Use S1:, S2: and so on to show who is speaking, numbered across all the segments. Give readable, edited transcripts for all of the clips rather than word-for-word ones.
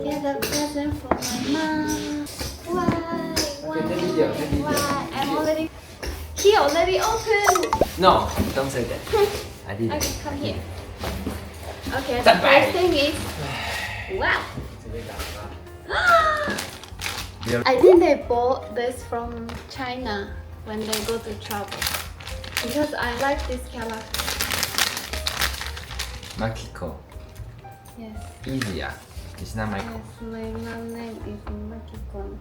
S1: Get a present for my mom. Why?
S2: Okay, take video.
S1: Why? I'm already. He already opened.
S2: No, don't say that. I did.
S1: Okay, come here. Okay, the
S2: 再摆
S1: first thing is wow. I think they bought this from China when they go to travel because I like this character.
S2: Makiko.
S1: Yes.
S2: Easy, yeah. It's not Michael.
S1: Yes, my mom name is Makiko.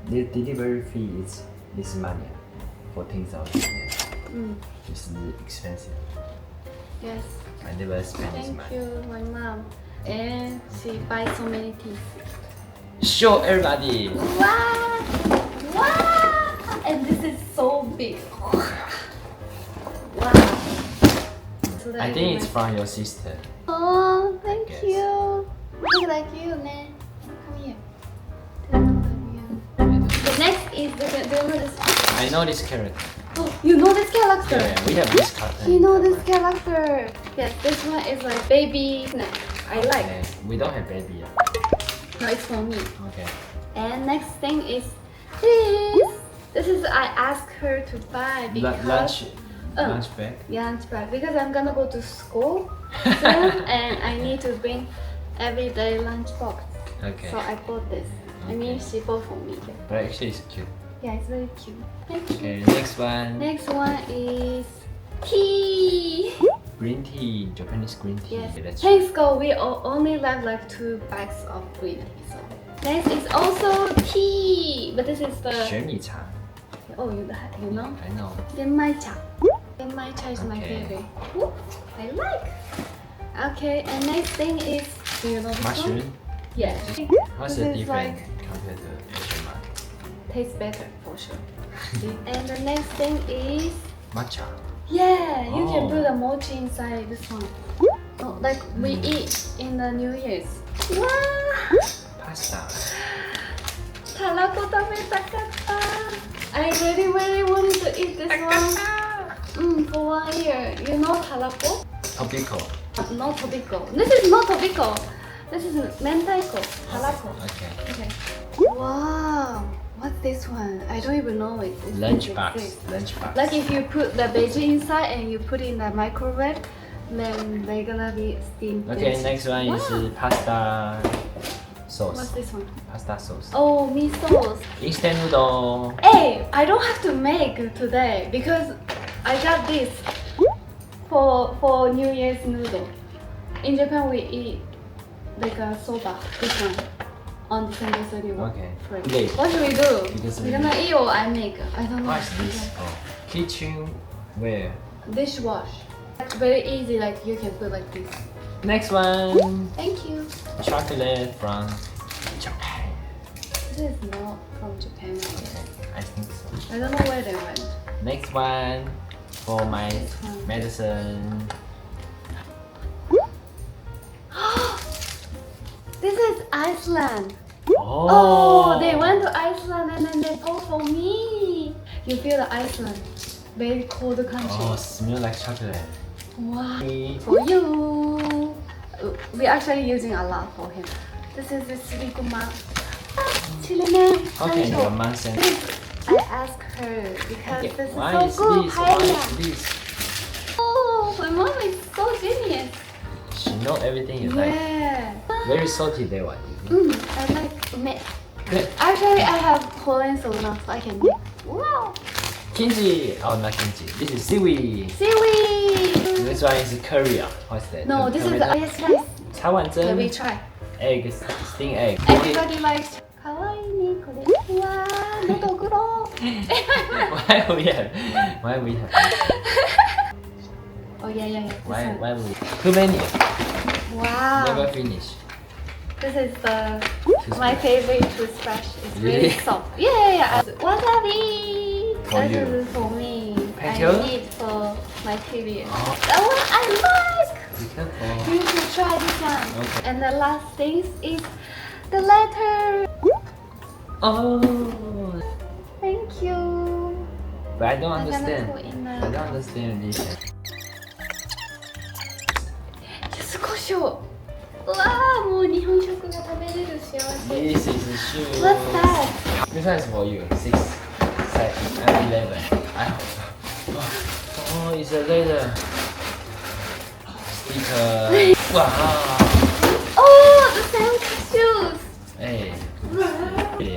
S2: The delivery fee is money. 14,000 yen. It's expensive.
S1: Yes.
S2: I never spend this
S1: Thank
S2: money.
S1: you, my mom. And she buys so many things.
S2: Show everybody.
S1: Wow! Wow! And this is so big. Wow. So
S2: I think it's from your sister.
S1: Oh, thank
S2: Yes.
S1: you. Look like you, man. Come here. The next is do you know this?
S2: I know this character.
S1: Oh, you know this character?
S2: Yeah, we have this cartoon.
S1: You know this character? Yes, this one is like baby snack. I like.
S2: Okay. We don't have baby yet.
S1: No, it's for me.
S2: Okay.
S1: And next thing is this. This is I asked her to buy because
S2: Lunch bag.
S1: lunch bag because I'm gonna go to school soon and I need to bring everyday lunch box.
S2: Okay.
S1: So I bought this. I mean, she bought for me.
S2: But actually it's cute.
S1: Yeah, it's very cute. Thank you.
S2: Okay, next one.
S1: Next one is tea.
S2: Green tea, Japanese green tea.
S1: Yes.
S2: Okay, that's
S1: Thanks, go. We only left like 2 bags of green tea. So next is also tea, but this is the
S2: 雪米茶.
S1: oh you know
S2: I know.
S1: Genmaicha. Genmaicha is my
S2: Okay.
S1: favorite. Ooh, I like. Okay, and next thing is do you know this one?
S2: Mushroom.
S1: Yeah.
S2: What's
S1: This
S2: the
S1: is
S2: difference
S1: like
S2: compared to Asian market?
S1: tastes better for sure. And the next thing is
S2: Matcha.
S1: yeah, you can
S2: Oh.
S1: put a mochi inside this one. Oh, like we eat in the New Year's. Wow!
S2: Pasta.
S1: Talako tabetakata. I really wanted to eat this one. For 1 year. You know talako?
S2: Tobiko.
S1: No tobiko. This is not tobiko. This is mentaiko. Talako.
S2: Okay.
S1: Okay. Wow. What's this one? I don't even know it. It's
S2: Lunchbox. Lunchbox.
S1: like if you put the veggie inside and you put it in the microwave, then they're gonna be steamed.
S2: Okay,
S1: veggies.
S2: next one is
S1: Wow.
S2: pasta sauce.
S1: What's this one?
S2: Pasta sauce.
S1: Oh, miso sauce.
S2: Instant noodle.
S1: Hey, I don't have to make today because I got this for New Year's noodle. In Japan, we eat like a soba. This one on December 31.
S2: Okay.
S1: Right.
S2: Great.
S1: What should we do?
S2: Because
S1: We're gonna eat or I make? I don't know.
S2: What is this? Oh, kitchenware.
S1: Dishwash. It's very easy. Like you can put like this.
S2: Next one.
S1: Thank you.
S2: Chocolate from Japan.
S1: This is not from Japan. I guess.
S2: I think so.
S1: I don't know where they went.
S2: Next one for my
S1: This one.
S2: medicine.
S1: This is Iceland.
S2: Oh,
S1: Oh, they went to Iceland and then they bought for me. You feel the Iceland, very cold country.
S2: Oh, smell like chocolate.
S1: Wow. For you. We're actually using a lot for him. This is the silicuma. Chile
S2: Okay, your mom sent.
S1: I asked her because
S2: Okay,
S1: this is
S2: why is
S1: so good.
S2: this? Why
S1: Paella.
S2: is this?
S1: Oh, my mom is so genius.
S2: She know everything you like.
S1: Yeah.
S2: Very salty that one.
S1: I like meat. Actually, I have Korean sauna, so I can make. Wow.
S2: Kimchi. Oh, not kimchi. This is seaweed.
S1: Seaweed.
S2: This one is Korea. What's that?
S1: No, this is
S2: Tomato?
S1: yes, rice.
S2: Taiwan
S1: Okay, we
S2: zen.
S1: try.
S2: Egg, sting egg.
S1: Everybody likes. Kawaii ni kore wa nodoguro.
S2: Why we have?
S1: Oh yeah. This one.
S2: Why we? Too many.
S1: Wow.
S2: Never finish.
S1: This is my
S2: Toothbrush.
S1: favorite toothbrush. It's
S2: Really?
S1: very soft. Yeah. Wasabi.
S2: For
S1: This
S2: you.
S1: is for me.
S2: Thank
S1: I
S2: you.
S1: need for my period.
S2: Oh.
S1: That one I like.
S2: Be careful.
S1: You should try this one.
S2: Okay.
S1: And the last thing is the letter.
S2: Oh.
S1: Thank you.
S2: But I don't
S1: I'm gonna
S2: understand.
S1: put in
S2: I don't
S1: the
S2: understand this.
S1: 柚子胡椒。うわーもう2日本食が食べれる幸せ。
S2: This is a shoe.
S1: What's that?
S2: This one is for you. 6, 7, and 11. Oh, it's a leather sticker. Wow.
S1: Oh, the same shoes.
S2: Hey.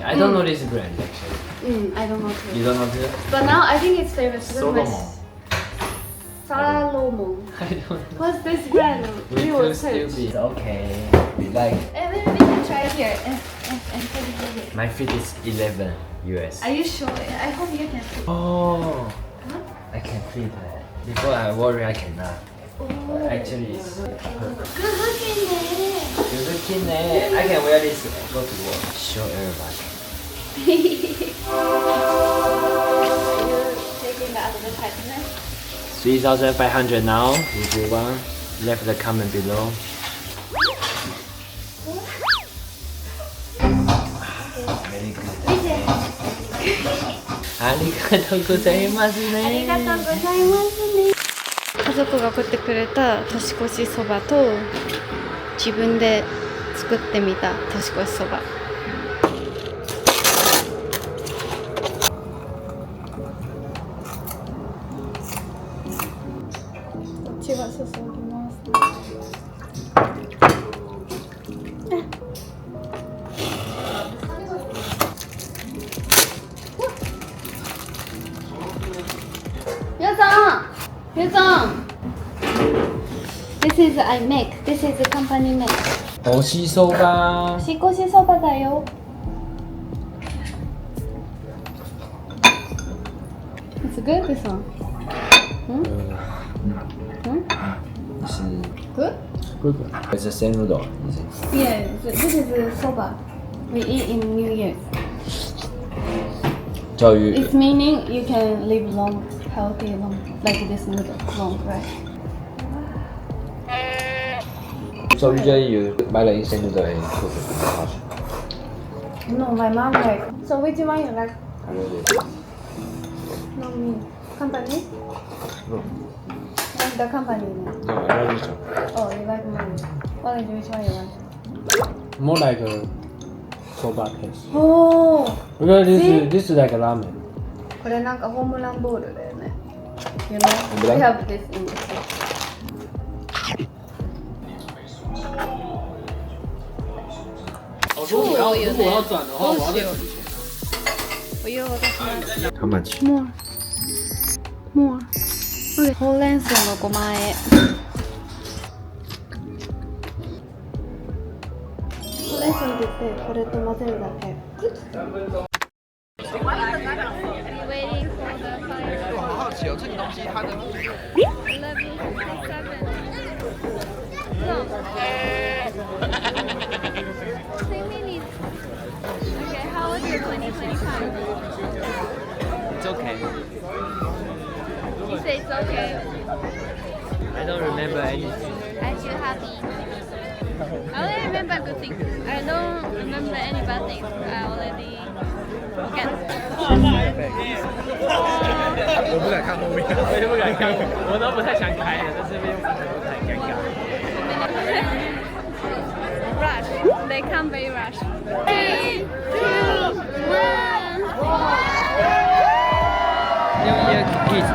S2: I don't know this brand actually.
S1: I don't know too.
S2: You don't know too?
S1: But now I think it's famous.
S2: Solomon.
S1: Salomon.
S2: I don't know.
S1: What's this brand?
S2: We
S1: will
S2: too
S1: search.
S2: stupid. Okay. We like.
S1: Maybe we can try here and put it here.
S2: My fit is 11 US.
S1: Are you sure? I hope you can fit.
S2: Oh.
S1: Huh?
S2: I can fit. Before I worry I cannot.
S1: Oh.
S2: Actually it's
S1: Good looking there.
S2: good looking. I can wear this go to work. Show everybody.
S1: Are you taking the advertisement?
S2: 3,500 now. If you want, leave the comment below. Very good. ありがとうございますね。
S1: ありがとうございますね。家族が送ってくれた年越しそばと自分で作ってみた年越しそば。血が注ぎます。ゆうさん、ゆうさん。This is I make. This is the company make.
S2: おしそば。
S1: 年越しそばだよ。It's good, this one.
S2: This is
S1: Good?
S2: good. It's the same noodle. Is it?
S1: Yeah, this is soba. We eat in New Year.
S2: So you
S1: It's meaning you can live long, healthy, long, like this noodle, long, right?
S2: so usually you buy the instant noodle and cook it in the house.
S1: No, my mom like. So which one you like?
S2: I really
S1: No, me. Company?
S2: no.
S1: Like the company name.
S2: No, I like this one.
S1: Oh, you like mine. What is which one you like?
S3: More like a soba taste.
S1: Oh,
S3: Because
S1: See?
S3: this is like a ramen.
S1: これなんかホームランボールだよね。You
S2: ホームラ
S1: know,
S2: ン
S1: we have this in the city.
S3: 如果我要转的话，我要再付钱。
S1: お湯を出します。
S2: How much?
S1: More. More. ほうれん草のごま和え。ほうれん草入れて、これと混ぜるだけ。
S4: 我好好奇哦，这个东西它的
S1: Okay, how was your 2025?
S2: It's okay.
S1: You say it's okay.
S2: I don't remember anything.
S1: I feel happy. I only remember good things. I don't remember any bad things. I already forget.
S4: 我不敢看后面，
S2: 我也不敢看，我都不太想开的，但是又太尴尬。
S1: Rush. They come very rush. 3, 2, 1.
S2: New Year cookies.